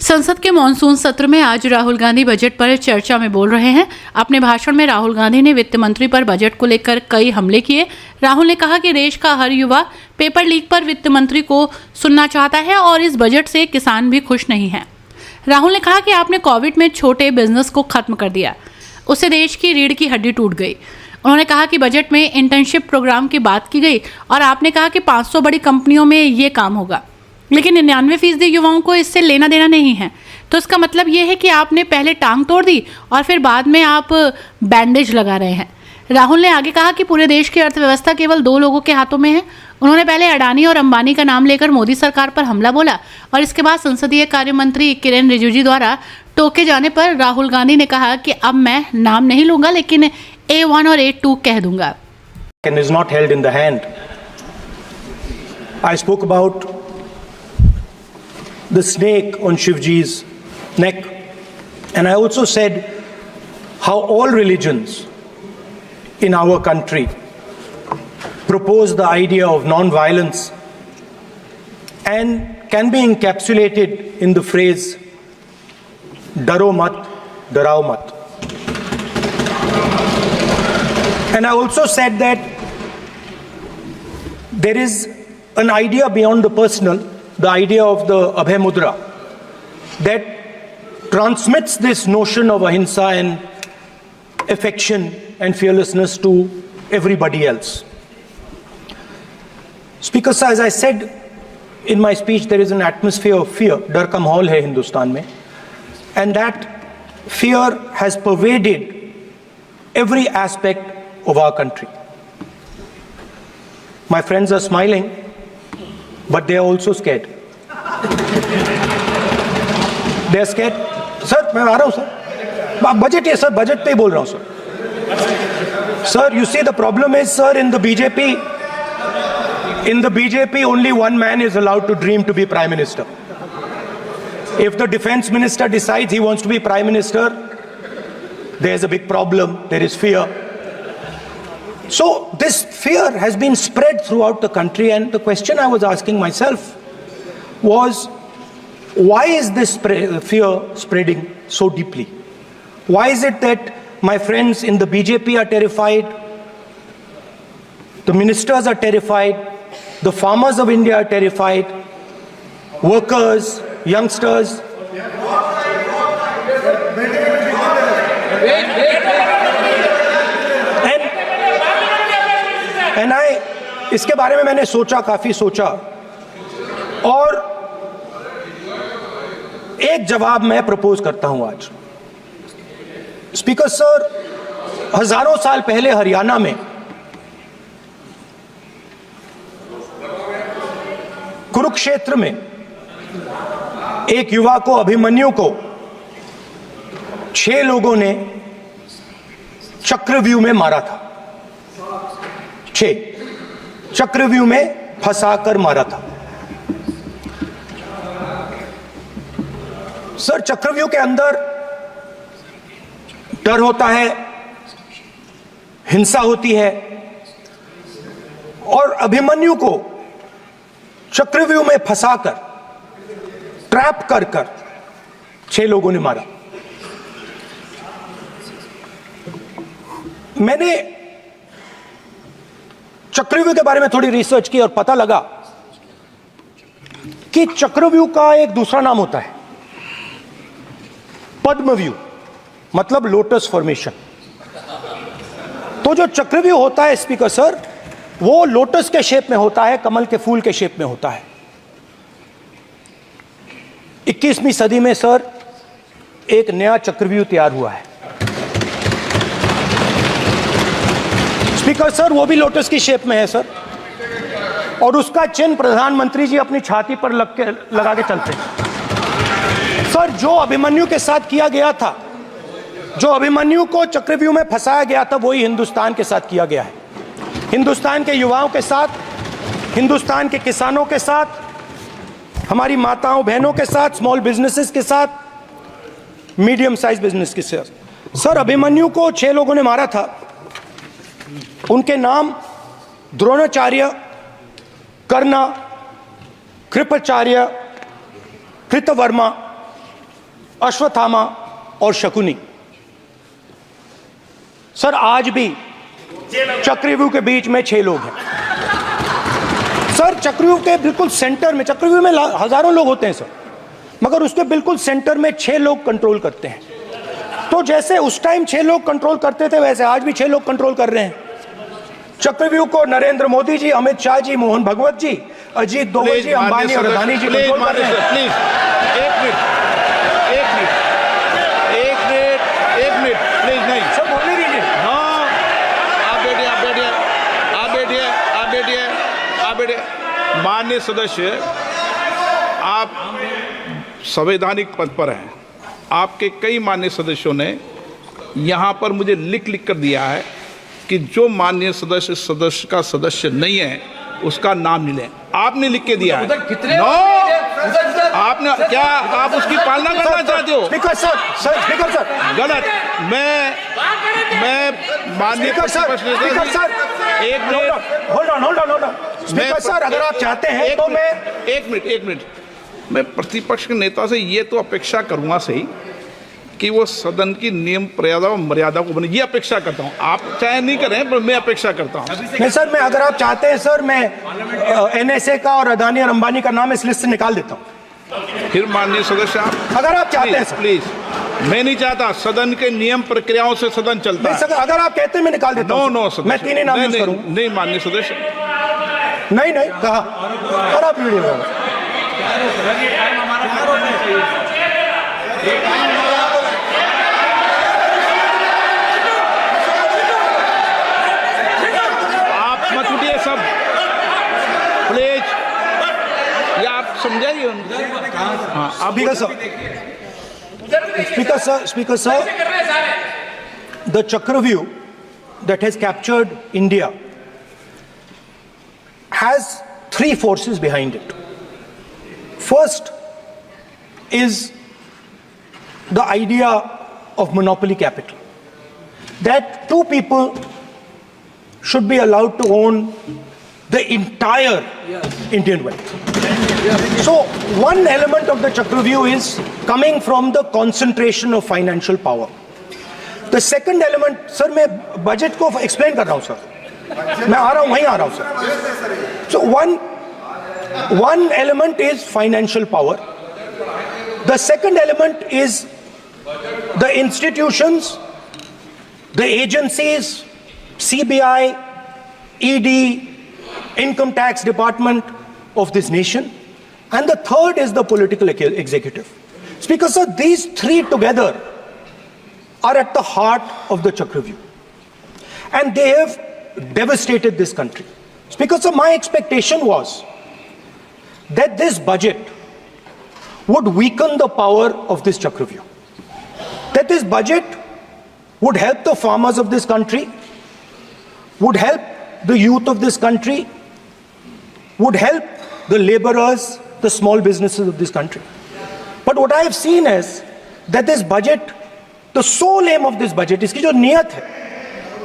संसद के मॉनसून सत्र में आज राहुल गांधी बजट पर चर्चा में बोल रहे हैं। अपने भाषण में राहुल गांधी ने वित्त मंत्री पर बजट को लेकर कई हमले किए। राहुल ने कहा कि देश का हर युवा पेपर लीक पर वित्त मंत्री को सुनना चाहता है और इस बजट से किसान भी खुश नहीं है। राहुल ने कहा कि आपने कोविड में छोटे बिजनेस को खत्म कर दिया, उससे देश की रीढ़ की हड्डी टूट गई। उन्होंने कहा कि बजट में इंटर्नशिप प्रोग्राम की बात की गई और आपने कहा कि 500 बड़ी कंपनियों में ये काम होगा, लेकिन 99% युवाओं को इससे लेना देना नहीं है। तो इसका मतलब ये है कि आपने पहले टांग तोड़ दी और फिर बाद में आप बैंडेज लगा रहे हैं। राहुल ने आगे कहा कि पूरे देश की अर्थव्यवस्था केवल 2 लोगों के हाथों में है। उन्होंने पहले अडानी और अंबानी का नाम लेकर मोदी सरकार पर हमला बोला और इसके बाद संसदीय कार्य मंत्री किरेन रिजिजू द्वारा टोके जाने पर राहुल गांधी ने कहा कि अब मैं नाम नहीं लूंगा, लेकिन A1 और A2 कह दूंगा। Is not held in the hand. I spoke about the snake on Shivji's neck, and I also said how all religions in our country propose the idea of non-violence and can be encapsulated in the phrase "Daro mat, darao mat." And I also said that there is an idea beyond the personal, the idea of the Abhay Mudra, that transmits this notion of ahimsa and affection and fearlessness to everybody else. Speaker sir, as I said in my speech, there is an atmosphere of fear, डर का माहौल है हिंदुस्तान में, and that fear has pervaded every aspect of our country. My friends are smiling, but they are also scared. They are scared. Sir, मैं आ रहा हूँ sir, budget है sir, budget पे ही बोल रहा हूँ sir. Sir, you see the problem is, sir, in the BJP only one man is allowed to dream to be Prime Minister. If the Defense Minister decides he wants to be Prime Minister, there is a big problem, there is fear. So this fear has been spread throughout the country, and the question I was asking myself was, why is this fear spreading so deeply? Why is it that my friends in the BJP are terrified, the ministers are terrified, the farmers of India are terrified, workers, youngsters? And इसके बारे में मैंने सोचा, काफी सोचा, और एक जवाब मैं प्रपोज करता हूं आज. स्पीकर सर, हजारों साल पहले हरियाणा में कुरुक्षेत्र में एक युवा को, अभिमन्यु को, 6 लोगों ने चक्रव्यूह में मारा था. 6 चक्रव्यूह में फंसाकर मारा था. सर, चक्रव्यूह के अंदर डर होता है, हिंसा होती है, और अभिमन्यु को चक्रव्यूह में फंसाकर, ट्रैप कर 6 लोगों ने मारा. मैंने चक्रव्यूह के बारे में थोड़ी रिसर्च की और पता लगा कि चक्रव्यूह का एक दूसरा नाम होता है पद्मव्यूह, मतलब लोटस फॉर्मेशन. तो जो चक्रव्यूह होता है स्पीकर सर, वो लोटस के शेप में होता है, कमल के फूल के शेप में होता है. 21वीं सदी में सर एक नया चक्रव्यूह तैयार हुआ है स्पीकर सर, वो भी लोटस की शेप में है सर, और उसका चिन्ह प्रधानमंत्री जी अपनी छाती पर लगा के चलते हैं. सर, जो अभिमन्यु के साथ किया गया था, जो अभिमन्यु को चक्रव्यूह में फंसाया गया था, वही हिंदुस्तान के साथ किया गया है. हिंदुस्तान के युवाओं के साथ, हिंदुस्तान के किसानों के साथ, हमारी माताओं बहनों के साथ, स्मॉल बिजनेसेस के साथ, मीडियम साइज बिजनेस के साथ. सर, अभिमन्यु को 6 लोगों ने मारा था. उनके नाम द्रोणाचार्य, कर्ण, कृपाचार्य, कृतवर्मा अश्वत्थामा और शकुनी। सर आज भी चक्रव्यूह के बीच में 6 लोग हैं। सर चक्रव्यूह के बिल्कुल सेंटर में, चक्रव्यूह में हजारों लोग होते हैं सर, मगर उसके बिल्कुल सेंटर में 6 लोग कंट्रोल करते हैं। तो जैसे उस टाइम 6 लोग कंट्रोल करते थे, वैसे आज भी 6 लोग कंट्रोल कर रहे हैं चक्रव्यूह को। नरेंद्र मोदी जी, अमित शाह जी, मोहन भगवत जी, अजीत दोवल जी, अंबानी और अदानी जी कंट्रोल कर रहे हैं। प्लीज एक मिनट प्लीज, नहीं सब बोलने दीजिए। हाँ, आप बैठिए। माननीय सदस्य, आप संवैधानिक पद पर हैं। आपके कई माननीय सदस्यों ने यहाँ पर मुझे लिख कर दिया है कि जो माननीय सदस्य का सदस्य नहीं है उसका नाम नहीं लें। आपने लिख के दिया है। नो, आपने क्या, आप उसकी पालना करना चाहते हो? स्पीकर सर गलत। मैं माननीय स्पीकर सर, एक minute, hold on speaker sir, अगर आप चाहते हैं तो मैं एक मिनट मैं प्रतिपक्ष के नेता से ये तो अपेक्षा करूंगा सही कि वो सदन की नियम मर्यादा को बने, ये अपेक्षा करता हूं। आप चाहे नहीं करें, पर मैं अपेक्षा करता हूं। नहीं सर, मैं अगर आप चाहते हैं सर, मैं एनएसए का और अदानी और अंबानी का नाम इस लिस्ट से निकाल देता हूं। फिर माननीय सदस्य, आप अगर आप चाहते हैं सर। प्लीज, मैं नहीं चाहता। सदन के नियम प्रक्रियाओं से सदन चलता है। अगर आप कहते हैं मैं निकाल देता हूं। नो मैं 3 ही नाम यूज करूंगा। नहीं माननीय सदस्य, नहीं कहा, और आप वीडियो सब प्लीज, या आप समझाइए उनको। हाँ, Speaker sir, the Chakravyuh that has captured India has 3 forces behind it. First is the idea of monopoly capital, that 2 people should be allowed to own the entire Indian wealth. So one element of the Chakravyuh is coming from the concentration of financial power. The second element, sir, मैं budget को explain कर रहा हूं sir, मैं आ रहा हूं, वहीं आ रहा हूं sir. So one element is financial power. The second element is the institutions, the agencies, CBI, ED, Income Tax Department of this nation, and the third is the political executive. Speaker sir, these 3 together are at the heart of the Chakravyuh, and they have devastated this country. Speaker sir, my expectation was that this budget would weaken the power of this Chakravyuh, that this budget would help the farmers of this country, would help the youth of this country, would help the laborers, the small businesses of this country. But what I have seen is that this budget, the sole aim of this budget, iski jo niyat hai,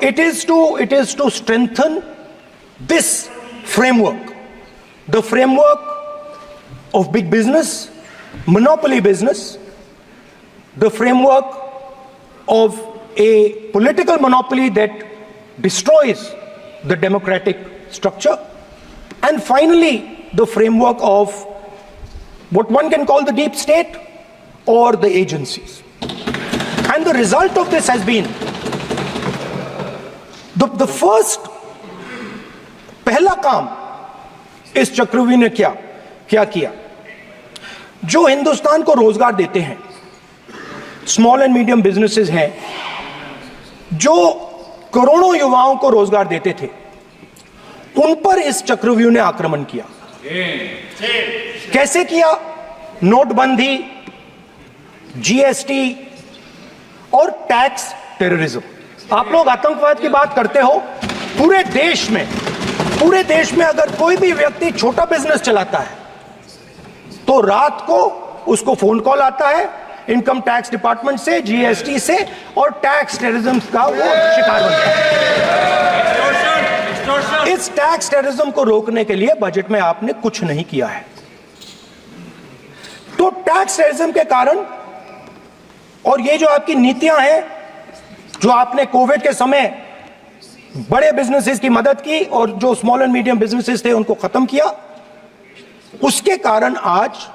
it is to strengthen this framework, the framework of big business, monopoly business, the framework of a political monopoly that destroys the democratic structure, and finally the framework of what one can call the deep state or the agencies. And the result of this has been the first पहला काम इस चक्रव्यूह ने क्या किया, जो हिंदुस्तान को रोजगार देते हैं, स्मॉल एंड मीडियम बिजनेसेस हैं, जो करोड़ों युवाओं को रोजगार देते थे, उन पर इस चक्रव्यूह ने आक्रमण किया। कैसे किया? नोटबंदी, जीएसटी और टैक्स टेररिज्म। आप लोग आतंकवाद की बात करते हो, पूरे देश में अगर कोई भी व्यक्ति छोटा बिजनेस चलाता है तो रात को उसको फोन कॉल आता है इनकम टैक्स डिपार्टमेंट से, जीएसटी से, और टैक्स टेररिज्म का वो शिकार बन जाता है। इस टैक्स टेररिज्म को रोकने के लिए बजट में आपने कुछ नहीं किया है। तो टैक्स टेररिज्म के कारण और ये जो आपकी नीतियां हैं, जो आपने कोविड के समय बड़े बिजनेसेस की मदद की और जो स्मॉल एंड मीडियम बिजनेसेस थे उनको खत्म किया, उसके कारण आज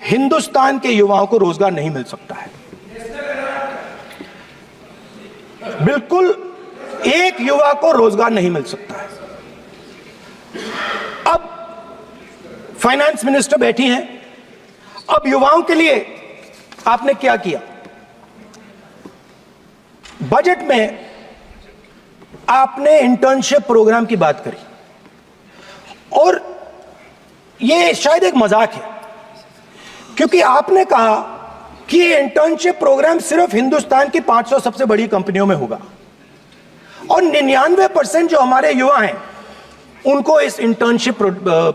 हिंदुस्तान के युवाओं को रोजगार नहीं मिल सकता है। बिल्कुल एक युवा को रोजगार नहीं मिल सकता है। अब फाइनेंस मिनिस्टर बैठी हैं, अब युवाओं के लिए आपने क्या किया? बजट में आपने इंटर्नशिप प्रोग्राम की बात करी और यह शायद एक मजाक है, क्योंकि आपने कहा कि ये इंटर्नशिप प्रोग्राम सिर्फ हिंदुस्तान की 500 सबसे बड़ी कंपनियों में होगा और 99% जो हमारे युवा हैं उनको इस इंटर्नशिप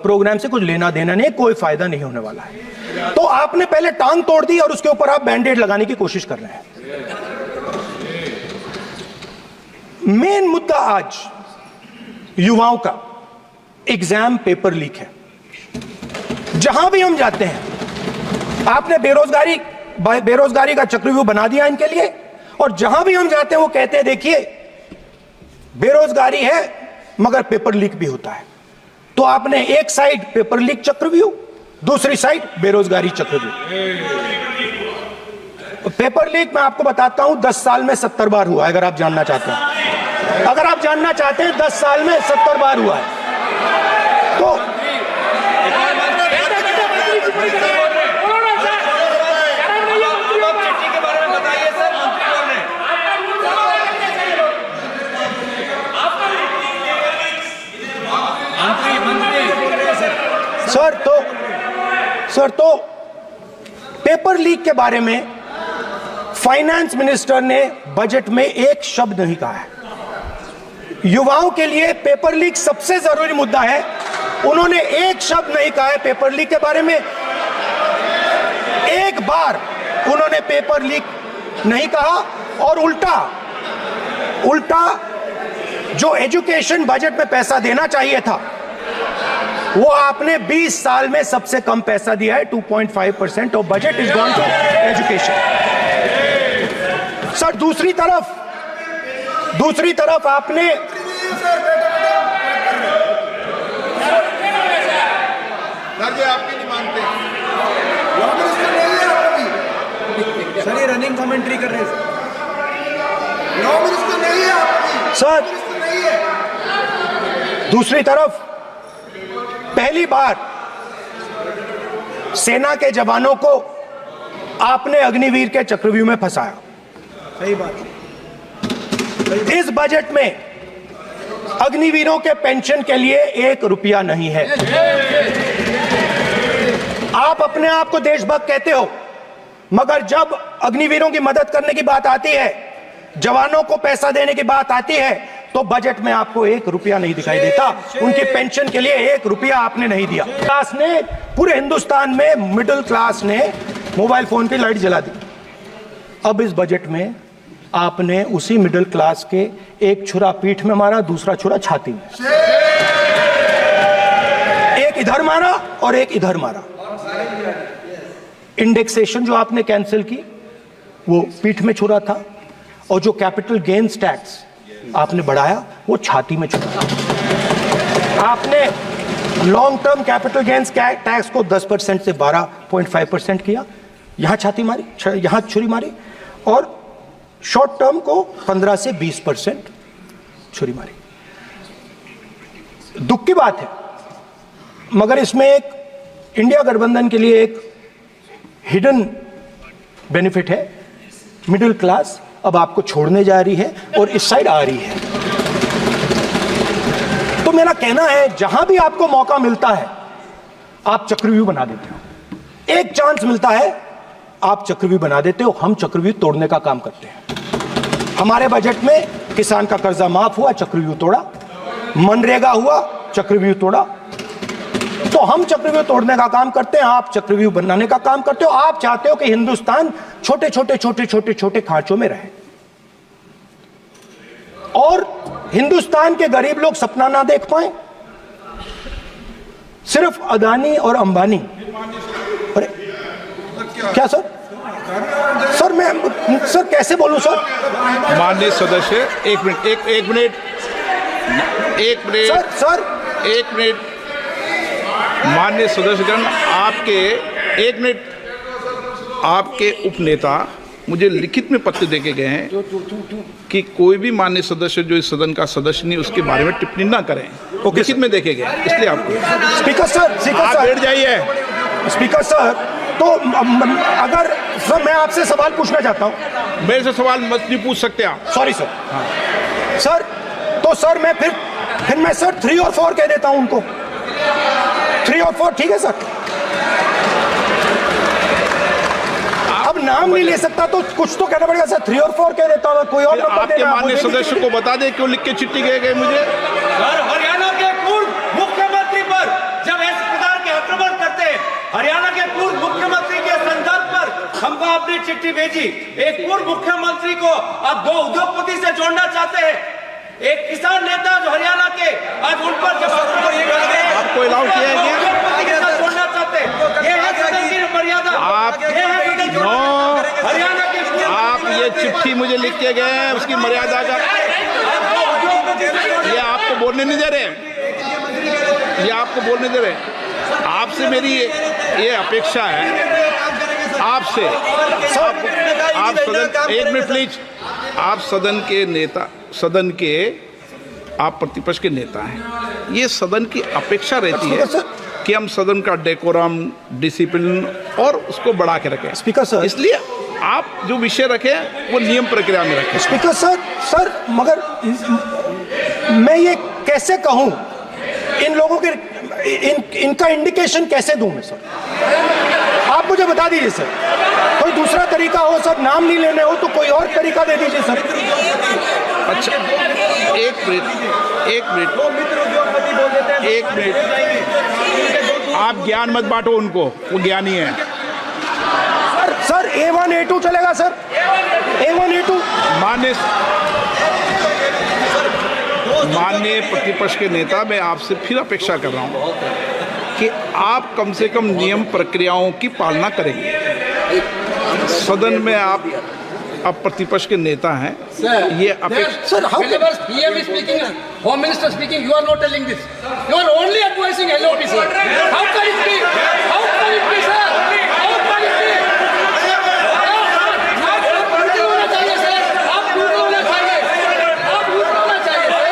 प्रोग्राम से कुछ लेना देना नहीं, कोई फायदा नहीं होने वाला है। तो आपने पहले टांग तोड़ दी और उसके ऊपर आप बैंडेड लगाने की कोशिश कर रहे हैं। मेन मुद्दा आज युवाओं का एग्जाम पेपर लीक है। जहां भी हम जाते हैं, आपने बेरोजगारी का चक्रव्यूह बना दिया इनके लिए, और जहां भी हम जाते हैं वो कहते हैं देखिए बेरोजगारी है मगर पेपर लीक भी होता है। तो आपने एक साइड पेपर लीक चक्रव्यूह, दूसरी साइड बेरोजगारी चक्रव्यूह। पेपर लीक मैं आपको बताता हूं 10 साल में 70 बार हुआ है। अगर आप जानना चाहते हैं, 10 साल में 70 बार हुआ है। तो सर तो पेपर लीक के बारे में फाइनेंस मिनिस्टर ने बजट में एक शब्द नहीं कहा है। युवाओं के लिए पेपर लीक सबसे जरूरी मुद्दा है, उन्होंने एक शब्द नहीं कहा है पेपर लीक के बारे में। एक बार उन्होंने पेपर लीक नहीं कहा और उल्टा जो एजुकेशन बजट में पैसा देना चाहिए था वो आपने 20 साल में सबसे कम पैसा दिया है। 2.5% of budget is gone to education. Sir दूसरी तरफ आपने आपकी नहीं मानते सर, ये रनिंग कमेंट्री कर रहे हैं लॉ मिनिस्टर नहीं है आपकी सर। दूसरी तरफ पहली बार सेना के जवानों को आपने अग्निवीर के चक्रव्यूह में फंसाया। सही बात। इस बजट में अग्निवीरों के पेंशन के लिए 1 रुपया नहीं है। आप अपने आप को देशभक्त कहते हो, मगर जब अग्निवीरों की मदद करने की बात आती है, जवानों को पैसा देने की बात आती है, तो बजट में आपको 1 रुपया नहीं दिखाई देता। उनकी पेंशन के लिए 1 रुपया आपने नहीं दिया। क्लास ने पूरे हिंदुस्तान में मिडिल क्लास ने मोबाइल फोन की लाइट जला दी। अब इस बजट में आपने उसी मिडिल क्लास के एक छुरा पीठ में मारा, दूसरा छुरा छाती में, एक इधर मारा और एक इधर मारा। इंडेक्सेशन जो आपने कैंसिल की वो पीठ में छुरा था, और जो कैपिटल गेन्स टैक्स आपने बढ़ाया वो छाती में छुरा। आपने long term capital gains tax को 10% से 12.5% किया, यहां छाती मारी, यहां छुरी मारी, और शॉर्ट टर्म को 15 से 20% छुरी मारी। दुख की बात है, मगर इसमें एक इंडिया गठबंधन के लिए एक हिडन बेनिफिट है। मिडिल क्लास अब आपको छोड़ने जा रही है और इस साइड आ रही है। तो मेरा कहना है, जहां भी आपको मौका मिलता है आप चक्रव्यूह बना देते हो। एक चांस मिलता है आप चक्रव्यूह बना देते हो। हम चक्रव्यूह तोड़ने का काम करते हैं। हमारे बजट में किसान का कर्जा माफ हुआ, चक्रव्यूह तोड़ा। मनरेगा हुआ, चक्रव्यूह तोड़ा। तो हम चक्रव्यूह तोड़ने का काम करते हैं, आप चक्रव्यूह बनाने का काम करते हो। आप चाहते हो कि हिंदुस्तान छोटे छोटे खांचों में रहे और हिंदुस्तान के गरीब लोग सपना ना देख पाए। सिर्फ अदानी और अंबानी। अरे क्या सर मैं सर कैसे बोलूं सर? माननीय सदस्य, एक मिनट, एक मिनट, सर एक मिनट। माननीय सदस्यगण, आपके एक मिनट, आपके उपनेता मुझे लिखित में पत्र देके गए हैं कि कोई भी माननीय सदस्य जो इस सदन का सदस्य नहीं उसके बारे में टिप्पणी ना करें। लिखित में देखे गए, इसलिए आपको। स्पीकर सर, आप बैठ जाइए। स्पीकर सर, तो अगर सर मैं आपसे सवाल पूछना चाहता हूं। मेरे से सवाल मत नहीं पूछ सकते आप। Sorry sir. सर तो सर मैं फिर मैं सर 3 और 4 कह देता हूं उनको। 3 और 4 ठीक है सर? अब नाम नहीं ले सकता तो कुछ तो कहना पड़ेगा सर। 3 और 4 कह देता हूं, कोई और नंबर आपके देना। माननीय सदस्य को बता दें क्यों लिख के चिट्ठी गए मुझे। सर, हरियाणा के पूर्व मुख्यमंत्री पर जब इस प्रकार के आक्रमण करते हैं, हरियाणा के पूर्व मुख्यमंत्री के संदर्भ पर हमको आपने चिट्ठी भेजी। एक पूर्व मुख्यमंत्री को आप 2 उद्योगपति से जोड़ना चाहते हैं, एक किसान नेता जो हरियाणा के, आज उन पर जब आपको अलाउ किया है क्या? उद्योगपति के साथ जोड़ना चाहते हैं, ये है सदन की मर्यादा। आप हरियाणा के आप ये चिट्ठी मुझे लिख के गए हैं, उसकी मर्यादा का ये आपको बोलने नहीं दे रहे, ये आपको बोलने दे रहे। आपसे मेरी ये अपेक्षा है आपसे। आप सदन, एक मिनट प्लीज। आप सदन के नेता, सदन के आप प्रतिपक्ष के नेता हैं। ये सदन की अपेक्षा रहती है कि हम सदन का डेकोरम, डिसिप्लिन और उसको बढ़ा के रखें। स्पीकर सर, इसलिए आप जो विषय रखें वो नियम प्रक्रिया में रखें। स्पीकर सर मगर मैं ये कैसे कहूं, इन लोगों के इनका इंडिकेशन कैसे दूं मैं सर? आप मुझे बता दीजिए सर, कोई दूसरा तरीका हो सर, नाम नहीं लेने हो तो कोई और तरीका दे दीजिए सर। अच्छा, एक मिनट, आप ज्ञान मत बांटो उनको, वो ज्ञानी है। सर A1 A2 चलेगा सर? A1 A2 माननीय प्रतिपक्ष के नेता, मैं आपसे फिर अपेक्षा कर रहा हूं कि आप कम से कम नियम प्रक्रियाओं की पालना करेंगे। सदन में आप प्रतिपक्ष के नेता हैं, ये अपेक्षा। Sir Whenever PM is speaking, Home Minister speaking, you are not telling this. You are only advising LOP, sir. How can it be? How can it be, sir? How can it be? आप दूर होना चाहिए, sir. आप दूर होना चाहिए. आप दूर होना चाहिए, sir.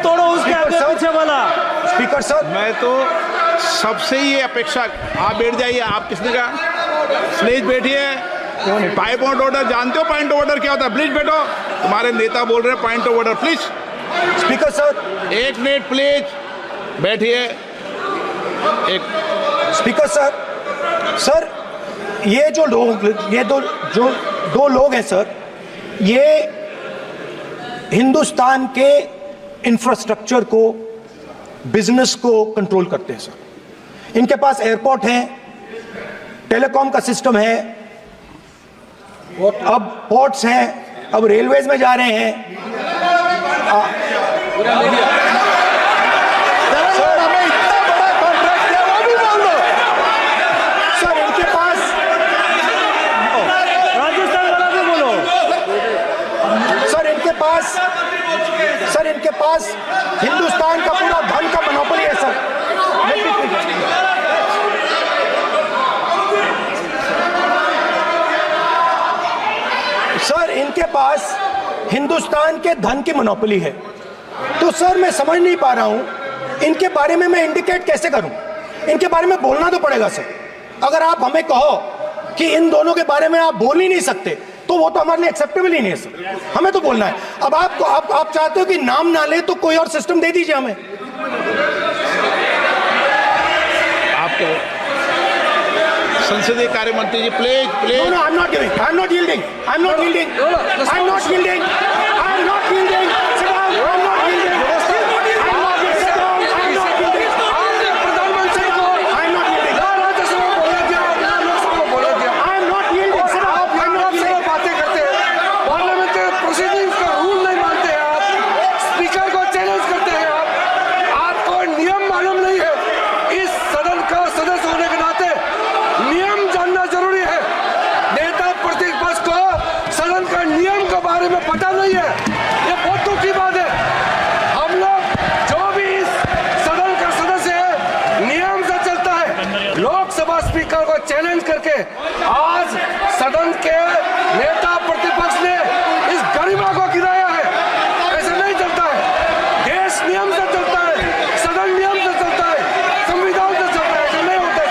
तोड़ो उसके आगे पीछे वाला। स्पीकर सर, मैं तो सबसे ये अपेक्षा। आप बैठ जाइए। आप किसने कहा? प्लीज बैठिए। पॉइंट ऑफ ऑर्डर जानते हो? पॉइंट ऑफ ऑर्डर क्या होता है? प्लीज बैठो। तुम्हारे नेता बोल रहे हैं point of order, please. Speaker sir, एक मिनट प्लीज, बैठिए। एक स्पीकर सर, ये जो लोग, ये दो लोग हैं सर, ये हिंदुस्तान के इंफ्रास्ट्रक्चर को, बिजनेस को कंट्रोल करते हैं सर। इनके पास एयरपोर्ट है, टेलीकॉम का सिस्टम है, अब पोर्ट्स हैं, अब रेलवेज में जा रहे हैं। सर हमें इतना बड़ा कॉन्ट्रैक्ट दिया, वो भी बोल दो सर। इनके पास राजस्थान वाला भी बोलो। सर इनके पास हिंदुस्तान का पूरा धन का मोनोपोली है सर। सर इनके पास हिंदुस्तान के धन की मोनोपोली है। तो सर मैं समझ नहीं पा रहा हूं इनके बारे में मैं इंडिकेट कैसे करूं? इनके बारे में बोलना तो पड़ेगा सर। अगर आप हमें कहो कि इन दोनों के बारे में आप बोल ही नहीं सकते तो वो तो हमारे लिए एक्सेप्टेबल ही नहीं है सर। हमें तो बोलना है। अब आप चाहते हो कि नाम ना ले तो कोई और सिस्टम दे दीजिए हमें। आपको संसदीय कार्य मंत्री ji, please please. No, I'm not giving. I'm not yielding. I'm not yielding. I'm not yielding. I'm not yielding. Sit down. I'm not yielding. I'm not yielding. Sit down. I'm not yielding. प्रधानमंत्री को I'm not yielding. Rajya Sabha बोला दिया, लोकसभा बोला दिया। I'm not yielding. Sit down. I'm not आपसे yielding. बातें करते हैं, पार्लियामेंट्री प्रोसीडिंग्स का रूल नहीं मानते हैं आप, स्पीकर को चैलेंज करते हैं आप, आपको नियम मालूम नहीं है। इस सदन का सदस्य होने के नाते नियम जानना जरूरी है। नहीं है, ये बहुत दुख की बात है। हम लोग जो भी इस सदन का सदस्य है नियम से चलता है। लोकसभा स्पीकर को चैलेंज करके आज सदन के नेता प्रतिपक्ष ने इस गरिमा को गिराया है। ऐसा नहीं चलता है, देश नियम से चलता है, सदन नियम से चलता है, संविधान से चलता है, ऐसा नहीं होता है।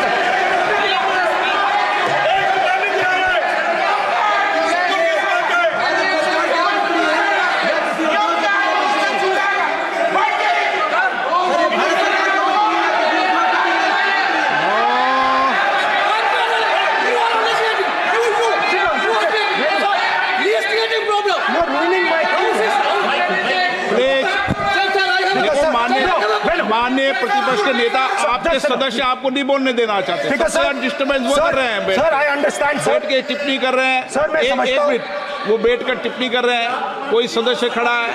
माननीय प्रतिपक्ष के नेता आपके सदस्य आपको नहीं बोलने देना चाहते, सबसे डिस्टर्बेंस वो कर रहे हैं। सर आई अंडरस्टैंड सर, बैठ के टिप्पणी कर रहे हैं। सर, मैं समझता हूं। एक मिनट, वो बैठ कर टिप्पणी कर रहे हैं, कोई सदस्य खड़ा है,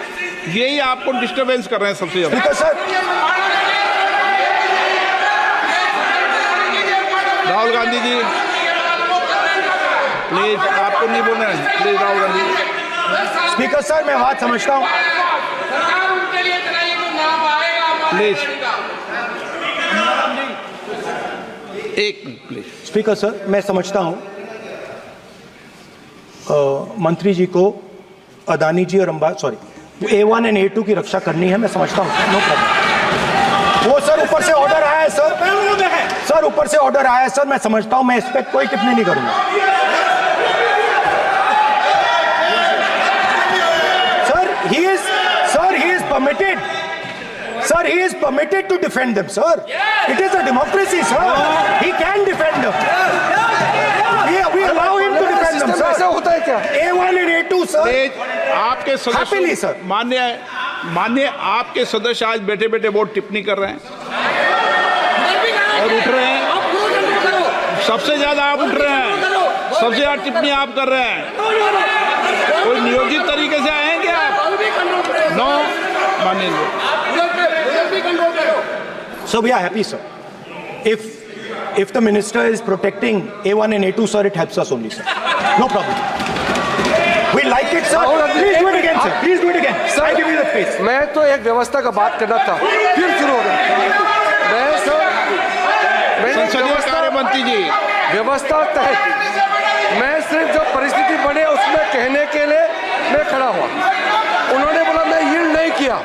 यही आपको डिस्टर्बेंस कर रहे हैं सबसे ज्यादा। सर राहुल गांधी जी प्लीज, आपको नहीं बोलना है, please Rahul Gandhi. Speaker sir, मैं बात समझता हूँ, प्लीज एक मिनट प्लीज। स्पीकर सर, मैं समझता हूँ मंत्री जी को अदानी जी और A1 एंड A2 की रक्षा करनी है, मैं समझता हूँ, नो प्रॉब्लम। वो सर ऊपर से ऑर्डर आया है सर, ऊपर से ऑर्डर आया है सर, मैं समझता हूँ, मैं इस पर कोई टिप्पणी नहीं करूंगा। Sir he is permitted. Sir, he is permitted to defend them, sir. It is a democracy, sir. He can defend them. We allow him to defend them, sir. ऐसा होता है क्या? A1 and A2, sir. आपके Happily, sir. सदस्य मान्य आपके सदस्य आज बैठे बैठे बहुत टिप्पणी कर रहे हैं और उठ रहे हैं, सबसे ज्यादा आप उठ रहे हैं, सबसे ज्यादा टिप्पणी आप कर रहे हैं। कोई नियोजित तरीके से आए हैं क्या आप? नो मानिए। So we are happy, sir. If the minister is protecting A1 and A2, sir, it helps us only, sir. No problem. We like it, sir. Please do it again, sir. Please do it again. I give you the space. मैं तो एक व्यवस्था का बात करना था, फिर शुरू हो गया। संसदीय कार्य मंत्री जी, व्यवस्था तहत मैं सिर्फ जो परिस्थिति बने उसमें कहने के लिए मैं खड़ा हुआ। उन्होंने बोला मैं यील्ड नहीं किया,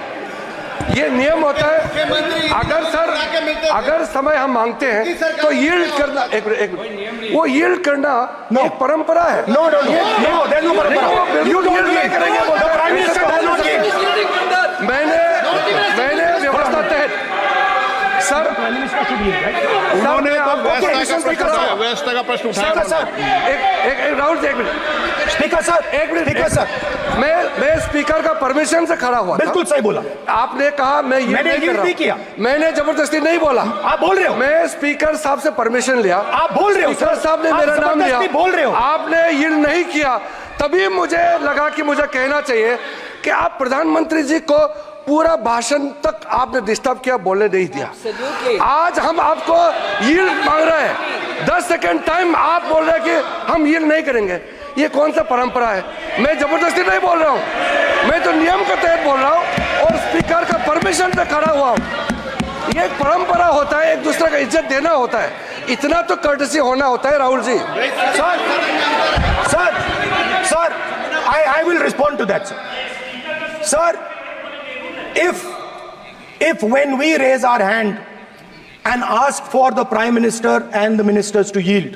ये नियम होता है। अगर समय हम मांगते हैं तो यील्ड करना, एक मिनट, वो यील्ड करना एक परंपरा है। No, there's no परंपरा। You don't yield. The Prime Minister does not yield. मैंने व्यवस्था तहत सर, उन्होंने व्यवस्था का प्रश्न उठाया। सर, एक राहुल जी, एक minute. Speaker sir, speaker sir, मैं स्पीकर का परमिशन से खड़ा हुआ। बिल्कुल सही बोला। आपने कहा मैं ये नहीं किया, मैंने जबरदस्ती नहीं बोला। आप बोल रहे हो। मैं स्पीकर साहब से परमिशन लिया। आप बोल रहे हो। स्पीकर साहब ने मेरा नाम लिया, बोल रहे हो। आपने यील्ड नहीं किया, तभी मुझे लगा कि मुझे कहना चाहिए कि आप प्रधानमंत्री जी को पूरा भाषण तक आपने डिस्टर्ब किया, बोलने नहीं दिया। आज हम आपको यील्ड मांग रहे हैं, 10 सेकंड टाइम आप बोल रहे हैं कि हम यील्ड नहीं करेंगे। ये कौन सा परंपरा है? मैं जबरदस्ती नहीं बोल रहा हूँ, मैं तो नियम के तहत बोल रहा हूँ और स्पीकर का परमिशन से खड़ा हुआ हूँ। ये एक परंपरा होता है, एक दूसरे का इज्जत देना होता है, इतना तो कर्टसी होना होता है। Rahul ji, sir, I will respond to that, sir. Sir, if when we raise our hand and ask for the Prime Minister and the ministers to yield,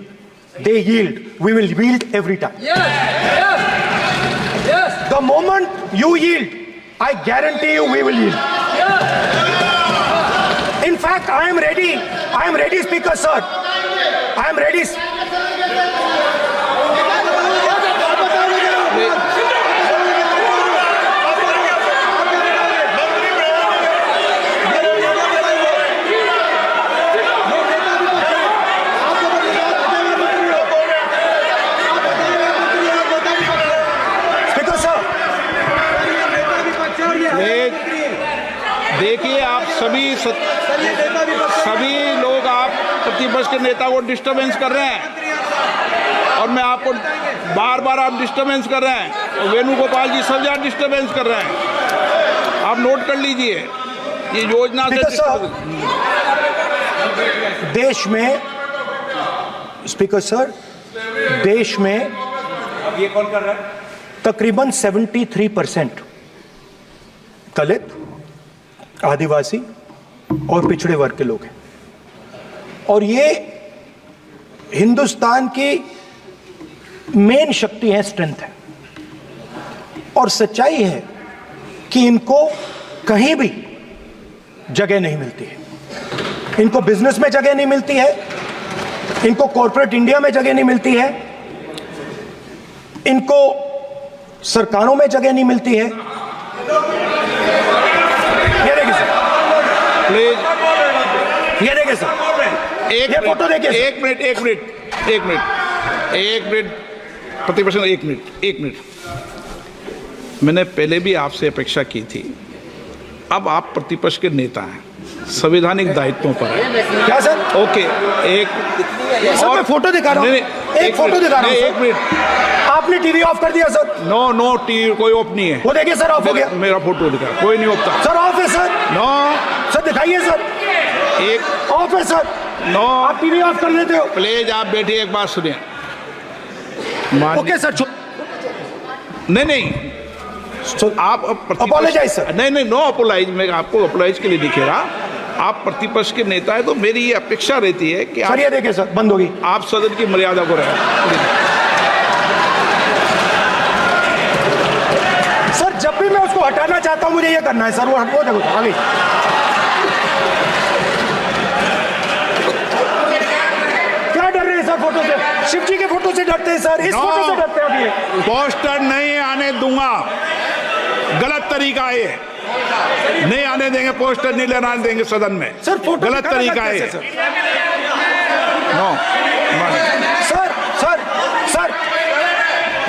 they yield, we will yield every time. Yes. The moment you yield, I guarantee you we will yield. In fact, I am ready, Speaker, sir. I am ready. देखिए, आप सभी लोग आप प्रतिपक्ष के नेता को disturbance कर रहे हैं और मैं आपको बार बार आप डिस्टर्बेंस कर रहे हैं। वेणुगोपाल जी सब जहाँ डिस्टर्बेंस कर रहे हैं, आप नोट कर लीजिए। ये योजना से देश में स्पीकर सर, देश में अब ये कौन कर रहा है? तकरीबन 73% दलित, आदिवासी और पिछड़े वर्ग के लोग हैं, और ये हिंदुस्तान की मेन शक्ति है, स्ट्रेंथ है। और सच्चाई है कि इनको कहीं भी जगह नहीं मिलती है। इनको बिजनेस में जगह नहीं मिलती है, इनको कॉर्पोरेट इंडिया में जगह नहीं मिलती है, इनको सरकारों में जगह नहीं मिलती है। ये देखिए सर, प्लीज ये देखिए सर, ये फोटो देखिए सर। एक मिनट प्रतिपक्ष, एक मिनट। मैंने पहले भी आपसे अपेक्षा की थी, अब आप प्रतिपक्ष के नेता हैं, संवैधानिक दायित्वों पर है। क्या सर? ओके, एक सर मैं फोटो दिखा रहा हूँ, एक फोटो दिखा रहा हूँ। एक मिनट, आपने टीवी ऑफ कर दिया सर। नो टीवी कोई ऑफ नहीं है। वो देखिए सर, ऑफ हो गया। मेरा फोटो दिखा, कोई नहीं ऑफ था सर, ऑफ है सर। नो सर दिखाइए सर, एक ऑफ है सर। नो आप टीवी ऑफ कर देते हो। प्लीज आप बैठिए, एक बात सुनिए। ओके सर, नहीं आप Apologize, sir. नहीं, नो अपोलाइज। मैं आपको अपोलाइज के लिए दिखे रहा। आप प्रतिपक्ष के नेता है तो मेरी ये अपेक्षा रहती है कि सर ये देखिए सर, बंद होगी। आप सदन की मर्यादा को रखें। सर जब भी मैं उसको हटाना चाहता हूं मुझे ये करना है सर, वो हटो, देखो आ गई। क्या डर रहे हैं सर फोटो से? शिव जी के फोटो से डरते हैं सर, इस फोटो से डरते हैं अभी। पोस्टर नहीं आने दूंगा, गलत तरीका है ये। नहीं आने देंगे, पोस्टर नहीं लेना देंगे सदन में। सर फोटो गलत तरीका है। सर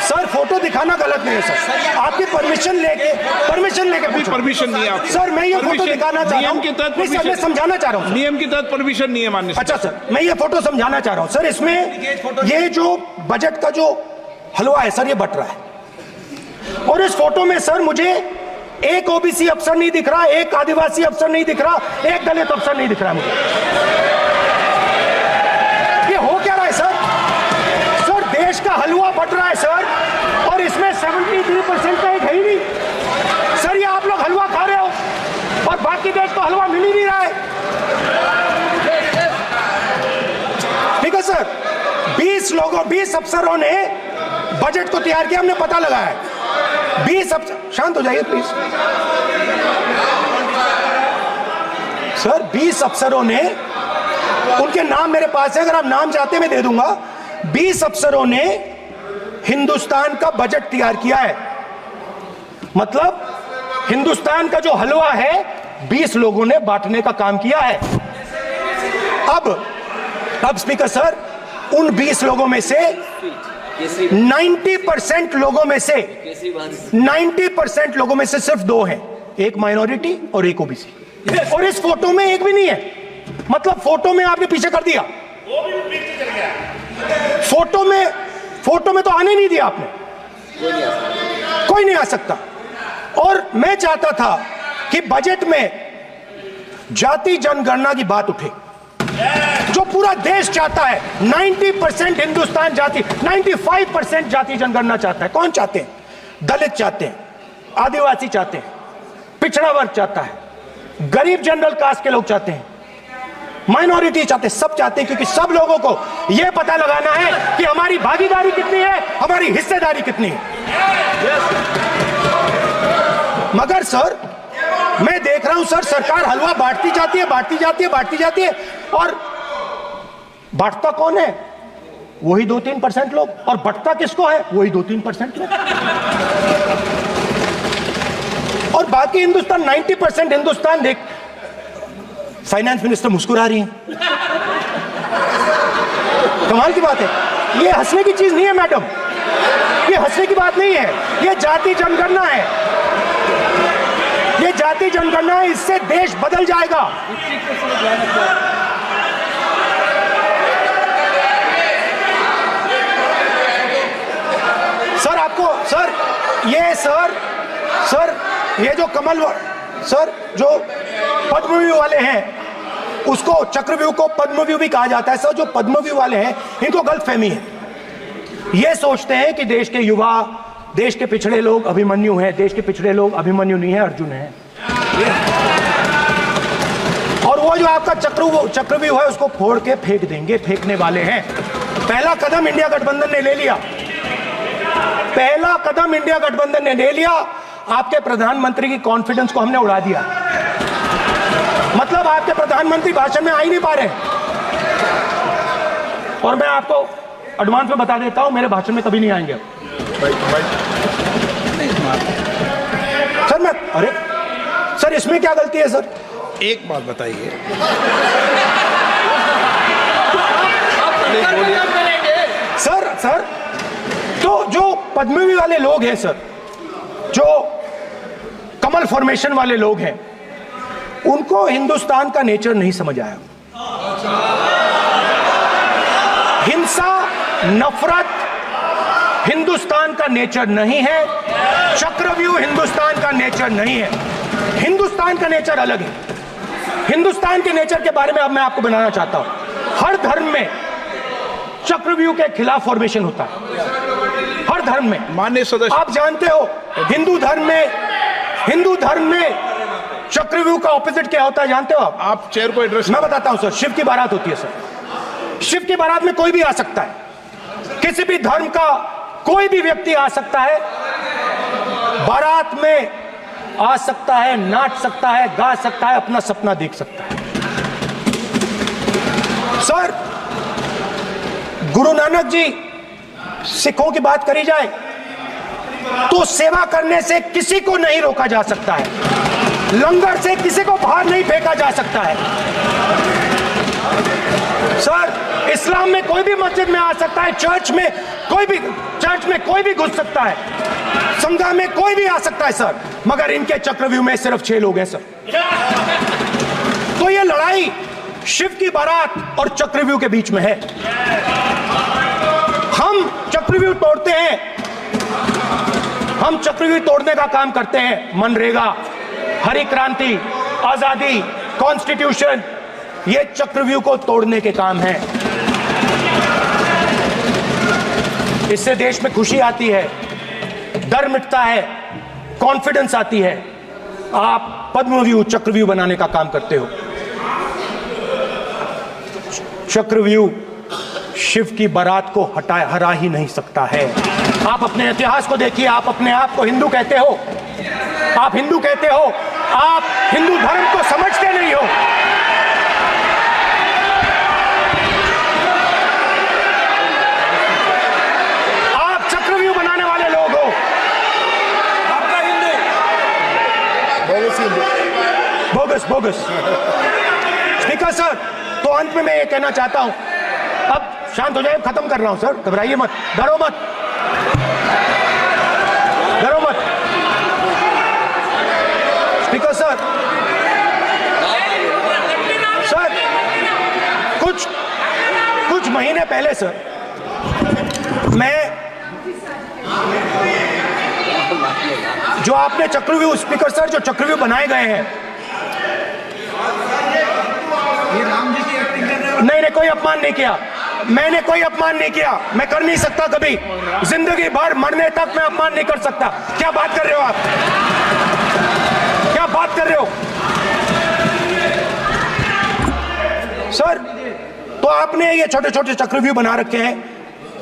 सर फोटो दिखाना गलत नहीं है सर। आपकी परमिशन लेके पूछो। परमिशन नहीं है आपको। सर मैं ये फोटो दिखाना चाह रहा नियम हूँ, के तहत नहीं सर मैं समझाना चाह रहा हूँ। नियम के तहत परमिशन नहीं है माननीय। अच्छा सर, मैं ये फोटो समझाना चाह रहा हूँ सर। इसमें ये जो बजट का जो हलवा है सर, ये बट रहा है, और इस फोटो में सर मुझे एक ओबीसी अफसर नहीं दिख रहा, एक आदिवासी अफसर नहीं दिख रहा, एक दलित अफसर नहीं दिख रहा मुझे। ये हो क्या रहा है सर? सर देश का हलवा बट रहा है सर, और इसमें 73% का एक है ही नहीं सर। ये आप लोग हलवा खा रहे हो और बाकी देश को हलवा मिल ही नहीं रहा है। ठीक है सर, 20 अफसरों ने बजट को तैयार किया, हमने पता लगाया है। 20 अफसर, शांत हो जाइए प्लीज सर। 20 अफसरों ने, उनके नाम मेरे पास है, अगर आप नाम चाहते हैं मैं दे दूंगा। 20 अफसरों ने हिंदुस्तान का बजट तैयार किया है। मतलब हिंदुस्तान का जो हलवा है 20 लोगों ने बांटने का काम किया है। अब स्पीकर सर, उन 20 लोगों में से 90% लोगों में से सिर्फ 2 हैं, एक माइनॉरिटी और एक ओबीसी। और इस फोटो में एक भी नहीं है। मतलब फोटो में आपने पीछे कर दिया, फोटो में तो आने नहीं दिया आपने, कोई नहीं आ सकता। और मैं चाहता था कि बजट में जाति जनगणना की बात उठे, जो पूरा देश चाहता है। 90% हिंदुस्तान जाति, 95% जाति जनगणना चाहता है। कौन चाहते हैं? दलित चाहते हैं, आदिवासी चाहते हैं, पिछड़ा वर्ग चाहता है, गरीब जनरल कास्ट के लोग चाहते हैं, माइनॉरिटी चाहते हैं, सब चाहते हैं, क्योंकि सब लोगों को यह पता लगाना है कि हमारी भागीदारी कितनी है, हमारी हिस्सेदारी कितनी है। मगर सर मैं देख रहा हूं सर, सरकार हलवा बांटती जाती है, और बांटता कौन है? वही 2-3% लोग, और बंटता किसको है? वही 2-3% लोग। और बाकी हिंदुस्तान, 90% हिंदुस्तान देख। फाइनेंस मिनिस्टर मुस्कुरा रही हैं। कमाल की बात है, ये हंसने की चीज नहीं है मैडम, ये हंसने की बात नहीं है, ये जाति जनगणना है, ये जाति जनगणना है। इससे देश बदल जाएगा। सर ये सर ये जो सर जो पद्मव्यूह वाले हैं उसको चक्रव्यूह को पद्मव्यूह भी कहा जाता है। सर जो पद्मव्यूह वाले हैं इनको गलतफहमी है, ये सोचते हैं कि देश के युवा, देश के पिछड़े लोग अभिमन्यु हैं, देश के पिछड़े लोग अभिमन्यु नहीं है, अर्जुन है। और वो जो आपका चक्रव्यूह है उसको फोड़ के फेंक देंगे, फेंकने वाले हैं। पहला कदम इंडिया गठबंधन ने ले लिया, पहला कदम इंडिया गठबंधन ने ले लिया। आपके प्रधानमंत्री की कॉन्फिडेंस को हमने उड़ा दिया, मतलब आपके प्रधानमंत्री भाषण में आ ही नहीं पा रहे। और मैं आपको एडवांस में बता देता हूं, मेरे भाषण में कभी नहीं आएंगे सर। अरे सर इसमें क्या गलती है सर? एक बात बताइए, सर तो जो पद्मव्यूह वाले लोग हैं सर, जो कमल फॉर्मेशन वाले लोग हैं, उनको हिंदुस्तान का नेचर नहीं समझ आया। हिंसा, नफरत हिंदुस्तान का नेचर नहीं है, चक्रव्यूह हिंदुस्तान का नेचर नहीं है। हिंदुस्तान का नेचर अलग है। हिंदुस्तान के नेचर के बारे में अब मैं आपको बनाना चाहता हूं। हर धर्म में चक्रव्यूह के खिलाफ फॉर्मेशन होता है, हर धर्म में। माननीय सदस्य, आप जानते हो हिंदू धर्म में चक्रव्यूह का ऑपोजिट क्या होता है, जानते हो आप चेयर को एड्रेस। मैं बताता हूं सर। शिव की बारात होती है सर, शिव की बारात में कोई भी आ सकता है, किसी भी धर्म का कोई भी व्यक्ति आ सकता है, बारात में आ सकता है, नाच सकता है, गा सकता है, अपना सपना देख सकता है। सर गुरु नानक जी, सिखों की बात करी जाए तो सेवा करने से किसी को नहीं रोका जा सकता है, लंगर से किसी को बाहर नहीं फेंका जा सकता है। सर इस्लाम में कोई भी मस्जिद में आ सकता है, चर्च में कोई भी घुस सकता है, संघा में कोई भी आ सकता है सर, मगर इनके चक्रव्यूह में सिर्फ 6 लोग हैं सर। तो ये लड़ाई शिव की बारात और चक्रव्यूह के बीच में है। हम चक्रव्यूह तोड़ते हैं, हम चक्रव्यूह तोड़ने का काम करते हैं। मनरेगा, हरी क्रांति, आजादी, कॉन्स्टिट्यूशन, ये चक्रव्यूह को तोड़ने के काम है। इससे देश में खुशी आती है, डर मिटता है, कॉन्फिडेंस आती है। आप पद्मव्यूह चक्रव्यूह बनाने का काम करते हो। चक्रव्यूह शिव की बारात को हरा ही नहीं सकता है। आप अपने इतिहास को देखिए, आप अपने आप को हिंदू कहते हो, आप हिंदू कहते हो, आप हिंदू धर्म को समझते नहीं हो। आप चक्रव्यूह बनाने वाले लोग हो। आपका हिंदू बोगस। स्पीकर सर, तो अंत में मैं ये कहना चाहता हूं, अब शांत हो जाए, खत्म कर रहा हूं सर, घबराइए मत, डरो मत। स्पीकर सर, कुछ महीने पहले सर, मैं जो आपने चक्रव्यूह, स्पीकर सर, जो चक्रव्यूह बनाए गए हैं, नहीं कोई अपमान नहीं किया, मैंने कोई अपमान नहीं किया, मैं कर नहीं सकता कभी, जिंदगी भर मरने तक मैं अपमान नहीं कर सकता। क्या बात कर रहे हो आप, क्या बात कर रहे हो सर? तो आपने ये छोटे छोटे चक्रव्यूह बना रखे हैं,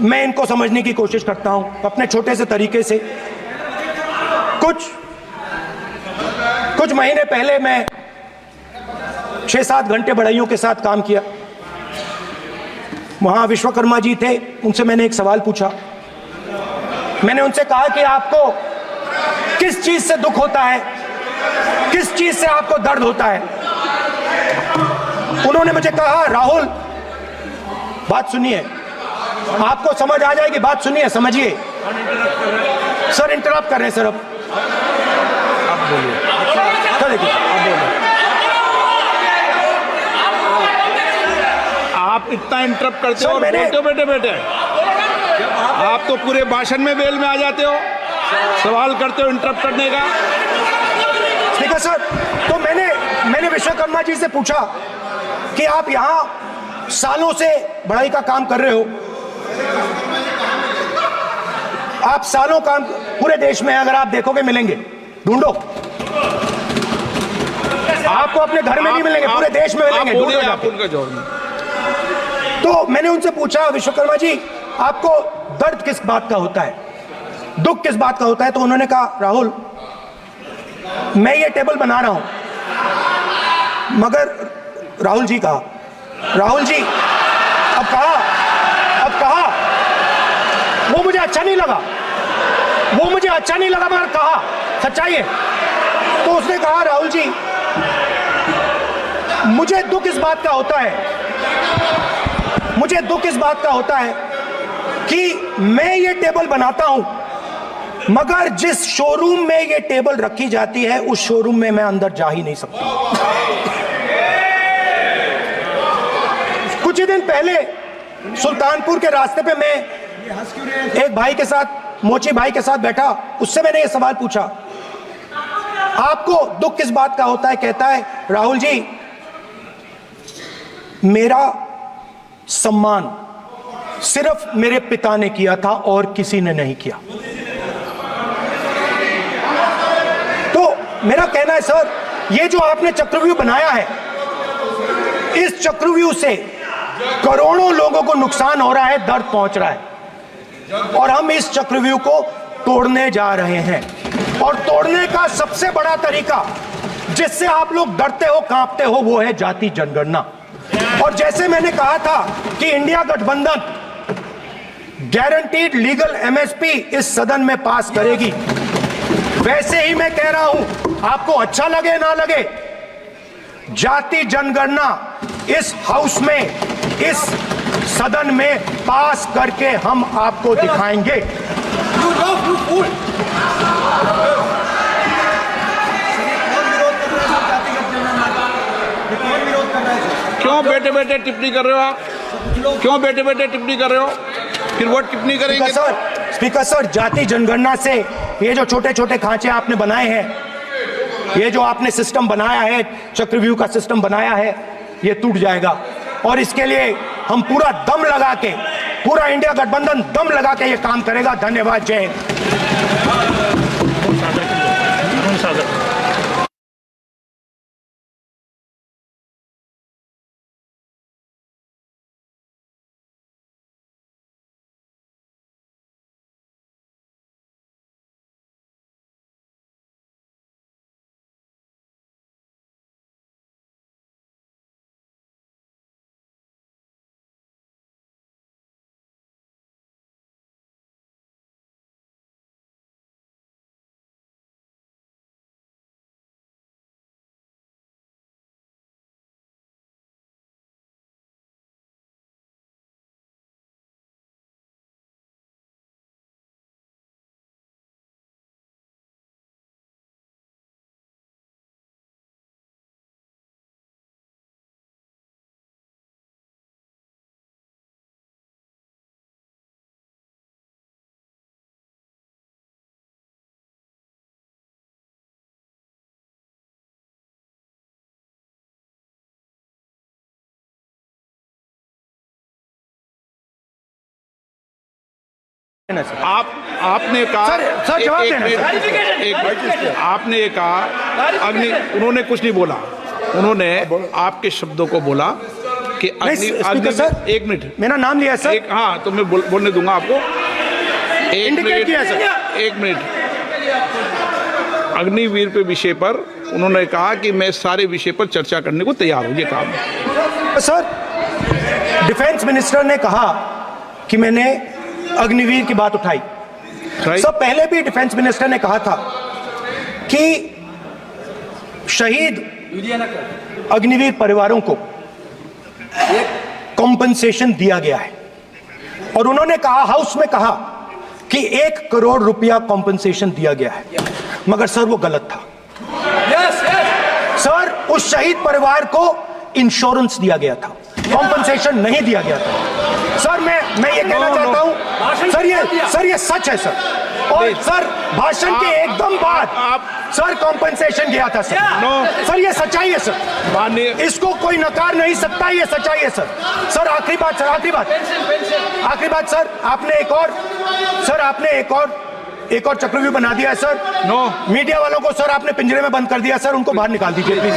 मैं इनको समझने की कोशिश करता हूं अपने छोटे से तरीके से। कुछ महीने पहले मैं 6-7 घंटे बढ़इयों के साथ काम किया। वहां विश्वकर्मा जी थे, उनसे मैंने एक सवाल पूछा। मैंने उनसे कहा कि आपको किस चीज से दुख होता है, किस चीज से आपको दर्द होता है? उन्होंने मुझे कहा, राहुल बात सुनिए, आपको समझ आ जाएगी, बात सुनिए, समझिए। सर इंटरप्ट कर रहे हैं सर, अब बोलिए, सर देखिए, अब बोलिए। आप इतना इंटरप्ट करते हो और बोलते हो बेटे, आप तो पूरे भाषण में बेल में आ जाते हो। सवाल करते हो इंटरप्ट करने का। स्पीकर सर, तो मैंने विश्वकर्मा जी से पूछा कि आप यहां सालों से बढ़ाई का काम कर रहे हो, आप सालों काम पूरे देश में अगर आप देखोगे मिलेंगे, ढूंढो, आपको अपने घर में नहीं मिलेंगे, पूरे देश में मिलेंगे, ढूंढो आप उनका जवाब। तो मैंने उनसे पूछा, विश्वकर्मा जी आपको दर्द किस बात का होता है, दुख किस बात का होता है? तो उन्होंने कहा, राहुल मैं ये टेबल बना रहा हूं, मगर राहुल जी कहा, राहुल जी अब कहा वो मुझे अच्छा नहीं लगा, मगर कहा सच्चाई है। तो उसने कहा, राहुल जी मुझे दुख इस बात का होता है कि मैं ये टेबल बनाता हूं, मगर जिस शोरूम में ये टेबल रखी जाती है उस शोरूम में मैं अंदर जा ही नहीं सकता। कुछ ही दिन पहले सुल्तानपुर के रास्ते पे मैं एक भाई के साथ, मोची भाई के साथ बैठा, उससे मैंने ये सवाल पूछा, आपको दुख किस बात का होता है? कहता है, राहुल जी मेरा सम्मान सिर्फ मेरे पिता ने किया था और किसी ने नहीं किया। तो मेरा कहना है सर, ये जो आपने चक्रव्यूह बनाया है, इस चक्रव्यूह से करोड़ों लोगों को नुकसान हो रहा है, दर्द पहुंच रहा है, और हम इस चक्रव्यूह को तोड़ने जा रहे हैं। और तोड़ने का सबसे बड़ा तरीका जिससे आप लोग डरते हो, कांपते हो, वो है जाति जनगणना। और जैसे मैंने कहा था कि इंडिया गठबंधन गारंटीड लीगल एमएसपी इस सदन में पास करेगी, वैसे ही मैं कह रहा हूं, आपको अच्छा लगे ना लगे, जाति जनगणना इस हाउस में, इस सदन में पास करके हम आपको दिखाएंगे। क्यों बैठे बैठे टिप्पणी कर रहे हो आप? क्यों बैठे बैठे टिप्पणी कर रहे हो? फिर वो टिप्पणी करेंगे। स्पीकर सर, जाति जनगणना से ये जो छोटे छोटे खांचे आपने बनाए हैं, ये जो आपने सिस्टम बनाया है, चक्रव्यूह का सिस्टम बनाया है, ये टूट जाएगा। और इसके लिए हम पूरा दम लगा के, पूरा इंडिया गठबंधन दम लगा के ये काम करेगा। धन्यवाद, जय हिंद। आपने कहा सर जवाब देना। आपने ये कहा, उन्होंने कुछ नहीं बोला, उन्होंने आपके शब्दों को बोला कि सर, एक मिनट, मेरा नाम लिया सर। हाँ, तो मैं बोलने दूंगा आपको। इंडिकेट किया सर। एक मिनट। अग्निवीर पे विषय पर उन्होंने कहा कि मैं सारे विषय पर चर्चा करने को तैयार हूं, ये कहा। सर, डिफेंस मिनिस्टर ने कहा कि मैंने अग्निवीर की बात उठाई। सब पहले भी डिफेंस मिनिस्टर ने कहा था कि शहीद अग्निवीर परिवारों को कॉम्पनसेशन दिया गया है, और उन्होंने कहा, हाउस में कहा कि 1 करोड़ रुपया कॉम्पनसेशन दिया गया है, मगर सर वो गलत था। सर, उस शहीद परिवार को इंश्योरेंस दिया गया था, कॉम्पनसेशन नहीं दिया गया था। सर मैं ये कहना चाहता हूँ सर ये सच है सर। और सर भाषण के एकदम बाद सर कॉम्पनसेशन गया था सर। सर ये सच्चाई है सर, माननीय इसको कोई नकार नहीं सकता, ये सच्चाई है सर। सर आखिरी बात सर, आखिरी बात सर, आपने एक और चक्रव्यूह बना दिया है सर। नो मीडिया वालों को सर आपने पिंजरे में बंद कर दिया सर, उनको बाहर निकाल दीजिए प्लीज।